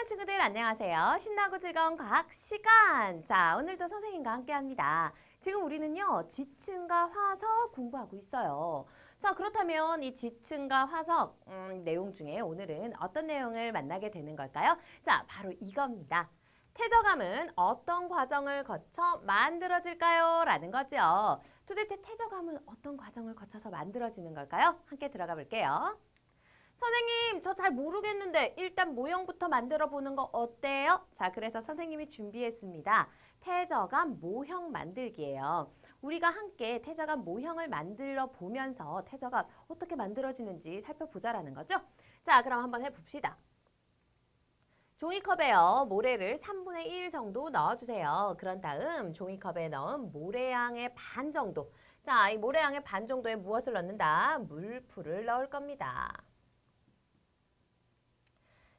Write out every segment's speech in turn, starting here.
사랑하는 친구들 안녕하세요. 신나고 즐거운 과학 시간. 자, 오늘도 선생님과 함께 합니다. 지금 우리는요, 지층과 화석 공부하고 있어요. 자, 그렇다면 이 지층과 화석 내용 중에 오늘은 어떤 내용을 만나게 되는 걸까요? 자, 바로 이겁니다. 태저감은 어떤 과정을 거쳐 만들어질까요? 라는 거죠. 도대체 태저감은 어떤 과정을 거쳐서 만들어지는 걸까요? 함께 들어가 볼게요. 선생님, 저 잘 모르겠는데 일단 모형부터 만들어 보는 거 어때요? 자, 그래서 선생님이 준비했습니다. 태저감 모형 만들기예요. 우리가 함께 태저감 모형을 만들어 보면서 태저감 어떻게 만들어지는지 살펴보자라는 거죠. 자, 그럼 한번 해봅시다. 종이컵에요. 모래를 3분의 1 정도 넣어주세요. 그런 다음 종이컵에 넣은 모래양의 반 정도. 자, 이 모래양의 반 정도에 무엇을 넣는다? 물풀을 넣을 겁니다.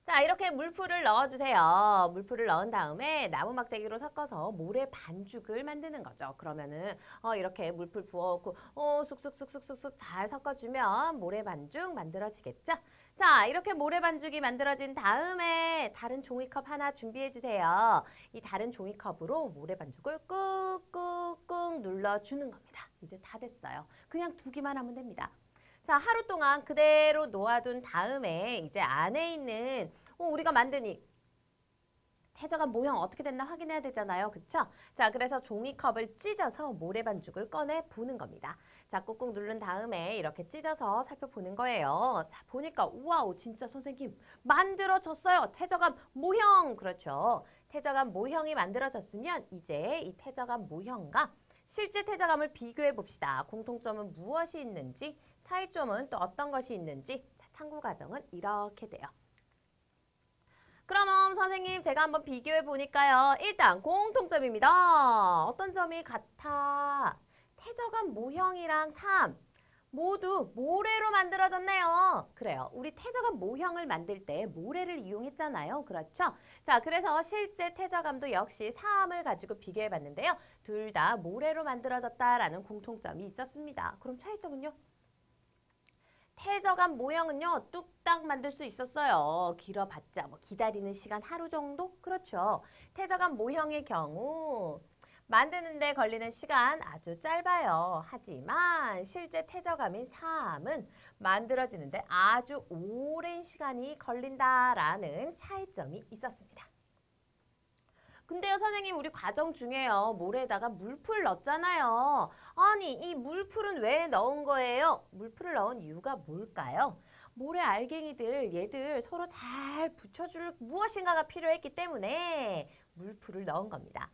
자, 이렇게 물풀을 넣어주세요. 물풀을 넣은 다음에 나무 막대기로 섞어서 모래 반죽을 만드는 거죠. 그러면은 이렇게 물풀 부어놓고 쑥쑥쑥쑥쑥쑥 잘 섞어주면 모래 반죽 만들어지겠죠? 자, 이렇게 모래 반죽이 만들어진 다음에 다른 종이컵 하나 준비해 주세요. 이 다른 종이컵으로 모래 반죽을 꾹꾹꾹 눌러주는 겁니다. 이제 다 됐어요. 그냥 두기만 하면 됩니다. 자, 하루 동안 그대로 놓아둔 다음에 이제 안에 있는 우리가 만든 이 태저감 모형 어떻게 됐나 확인해야 되잖아요. 그쵸? 자, 그래서 종이컵을 찢어서 모래 반죽을 꺼내 보는 겁니다. 자, 꾹꾹 누른 다음에 이렇게 찢어서 살펴보는 거예요. 자, 보니까 우와우 진짜 선생님 만들어졌어요. 태저감 모형. 그렇죠. 태저감 모형이 만들어졌으면 이제 이 태저감 모형과 실제 태저감을 비교해 봅시다. 공통점은 무엇이 있는지, 차이점은 또 어떤 것이 있는지. 자, 탐구 과정은 이렇게 돼요. 그럼 선생님 제가 한번 비교해 보니까요. 일단 공통점입니다. 어떤 점이 같아? 태저감 모형이랑 삶 모두 모래로 만들어졌네요. 그래요. 우리 태저감 모형을 만들 때 모래를 이용했잖아요. 그렇죠? 자, 그래서 실제 태저감도 역시 사암을 가지고 비교해 봤는데요. 둘 다 모래로 만들어졌다라는 공통점이 있었습니다. 그럼 차이점은요? 태저감 모형은요, 뚝딱 만들 수 있었어요. 길어봤자 뭐 기다리는 시간 하루 정도? 그렇죠. 태저감 모형의 경우 만드는데 걸리는 시간 아주 짧아요. 하지만 실제 태저감인 사암은 만들어지는데 아주 오랜 시간이 걸린다라는 차이점이 있었습니다. 근데요, 선생님, 우리 과정 중에요. 모래에다가 물풀 넣었잖아요. 아니, 이 물풀은 왜 넣은 거예요? 물풀을 넣은 이유가 뭘까요? 모래 알갱이들, 얘들 서로 잘 붙여줄 무엇인가가 필요했기 때문에 물풀을 넣은 겁니다.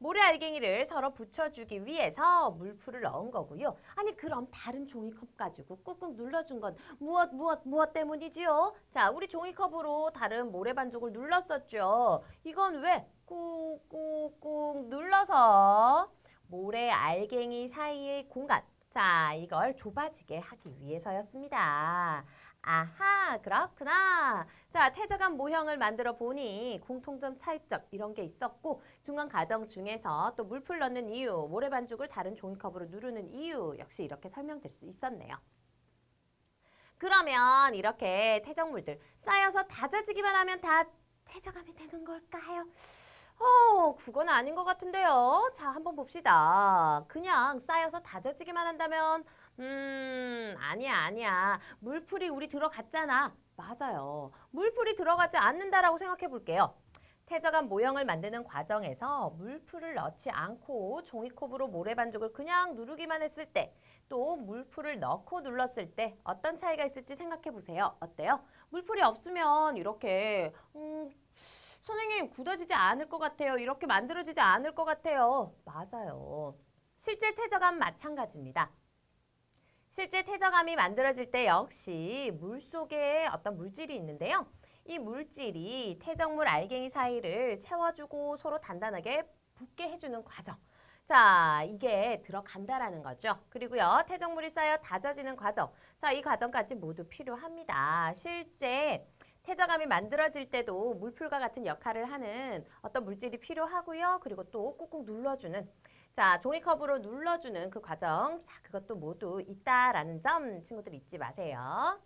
모래 알갱이를 서로 붙여주기 위해서 물풀을 넣은 거고요. 아니 그럼 다른 종이컵 가지고 꾹꾹 눌러준 건 무엇 때문이지요? 자, 우리 종이컵으로 다른 모래 반죽을 눌렀었죠. 이건 왜 꾹꾹꾹 눌러서 모래 알갱이 사이의 공간, 자, 이걸 좁아지게 하기 위해서였습니다. 아하, 그렇구나. 자, 태저감 모형을 만들어 보니 공통점, 차이점 이런 게 있었고 중간 과정 중에서 또 물풀 넣는 이유, 모래 반죽을 다른 종이컵으로 누르는 이유 역시 이렇게 설명될 수 있었네요. 그러면 이렇게 태적물들 쌓여서 다져지기만 하면 다 태저감이 되는 걸까요? 그건 아닌 것 같은데요. 자, 한번 봅시다. 그냥 쌓여서 다져지기만 한다면 아니야. 물풀이 우리 들어갔잖아. 맞아요. 물풀이 들어가지 않는다라고 생각해 볼게요. 태저감 모형을 만드는 과정에서 물풀을 넣지 않고 종이컵으로 모래 반죽을 그냥 누르기만 했을 때, 또 물풀을 넣고 눌렀을 때 어떤 차이가 있을지 생각해 보세요. 어때요? 물풀이 없으면 이렇게 선생님 굳어지지 않을 것 같아요. 이렇게 만들어지지 않을 것 같아요. 맞아요. 실제 태저감 마찬가지입니다. 실제 태저감이 만들어질 때 역시 물속에 어떤 물질이 있는데요. 이 물질이 태적물 알갱이 사이를 채워주고 서로 단단하게 붙게 해주는 과정. 자, 이게 들어간다라는 거죠. 그리고요, 태적물이 쌓여 다져지는 과정. 자, 이 과정까지 모두 필요합니다. 실제 태저감이 만들어질 때도 물풀과 같은 역할을 하는 어떤 물질이 필요하고요. 그리고 또 꾹꾹 눌러주는, 자, 종이컵으로 눌러주는 그 과정, 자, 그것도 모두 있다라는 점 친구들 잊지 마세요.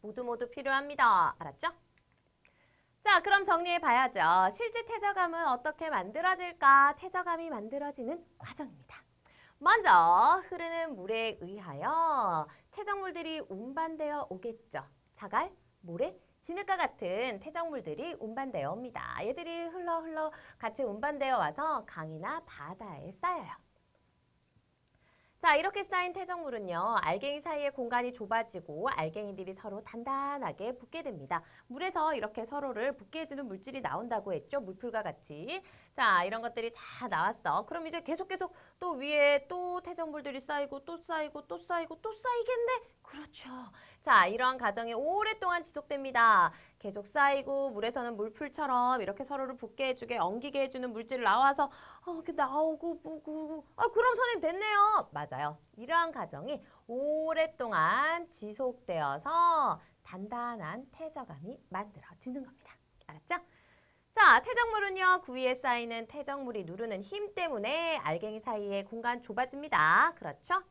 모두 필요합니다. 알았죠? 자, 그럼 정리해 봐야죠. 실제 태저감은 어떻게 만들어질까? 태저감이 만들어지는 과정입니다. 먼저 흐르는 물에 의하여 태적물들이 운반되어 오겠죠. 자갈, 모래, 진흙과 같은 태적물들이 운반되어 옵니다. 얘들이 흘러 같이 운반되어 와서 강이나 바다에 쌓여요. 자, 이렇게 쌓인 태적물은요, 알갱이 사이의 공간이 좁아지고 알갱이들이 서로 단단하게 붙게 됩니다. 물에서 이렇게 서로를 붙게 해주는 물질이 나온다고 했죠. 물풀과 같이. 자, 이런 것들이 다 나왔어. 그럼 이제 계속 또 위에 또 태적물들이 쌓이고 또 쌓이고 또 쌓이고 또 쌓이겠네? 그렇죠. 자, 이러한 과정이 오랫동안 지속됩니다. 계속 쌓이고 물에서는 물풀처럼 이렇게 서로를 붙게 해주게 엉기게 해주는 물질이 나와서 이렇게 나오고 뭐고 그럼 선생님 됐네요. 맞아요. 이러한 과정이 오랫동안 지속되어서 단단한 태저감이 만들어지는 겁니다. 알았죠? 자, 태적물은요. 그 위에 쌓이는 태적물이 누르는 힘 때문에 알갱이 사이의 공간 좁아집니다. 그렇죠?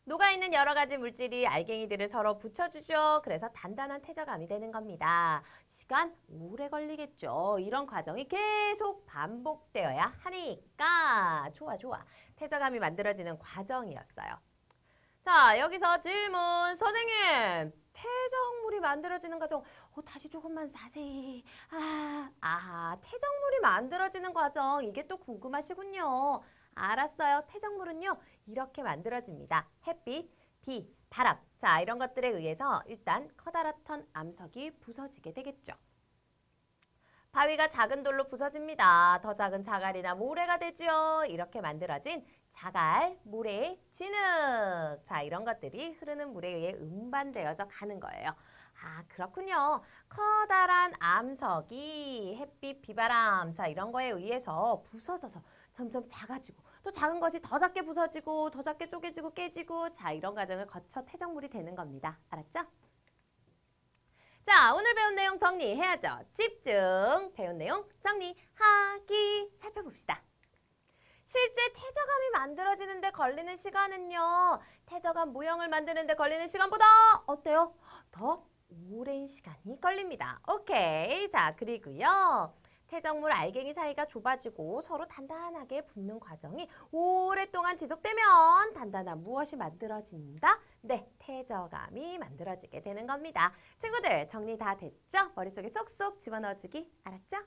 녹아있는 여러 가지 물질이 알갱이들을 서로 붙여주죠. 그래서 단단한 태저감이 되는 겁니다. 시간 오래 걸리겠죠. 이런 과정이 계속 반복되어야 하니까 좋아. 태저감이 만들어지는 과정이었어요. 자, 여기서 질문. 선생님, 태적물이 만들어지는 과정 다시 조금만 자세히. 태적물이 만들어지는 과정 이게 또 궁금하시군요. 알았어요. 태적물은요. 이렇게 만들어집니다. 햇빛, 비, 바람. 자, 이런 것들에 의해서 일단 커다랗던 암석이 부서지게 되겠죠. 바위가 작은 돌로 부서집니다. 더 작은 자갈이나 모래가 되죠. 이렇게 만들어진 자갈, 모래, 진흙. 자, 이런 것들이 흐르는 물에 의해 운반되어져 가는 거예요. 그렇군요. 커다란 암석이 햇빛, 비바람, 자, 이런 거에 의해서 부서져서 점점 작아지고 또 작은 것이 더 작게 부서지고 더 작게 쪼개지고 깨지고 자, 이런 과정을 거쳐 태적물이 되는 겁니다. 알았죠? 자, 오늘 배운 내용 정리해야죠. 집중! 배운 내용 정리하기 살펴봅시다. 실제 태저감이 만들어지는 데 걸리는 시간은요. 태저감 모형을 만드는 데 걸리는 시간보다 어때요? 더 오랜 시간이 걸립니다. 오케이. 자, 그리고요. 태적물 알갱이 사이가 좁아지고 서로 단단하게 붙는 과정이 오랫동안 지속되면 단단한 무엇이 만들어진다? 네, 태저감이 만들어지게 되는 겁니다. 친구들 정리 다 됐죠? 머릿속에 쏙쏙 집어넣어주기 알았죠?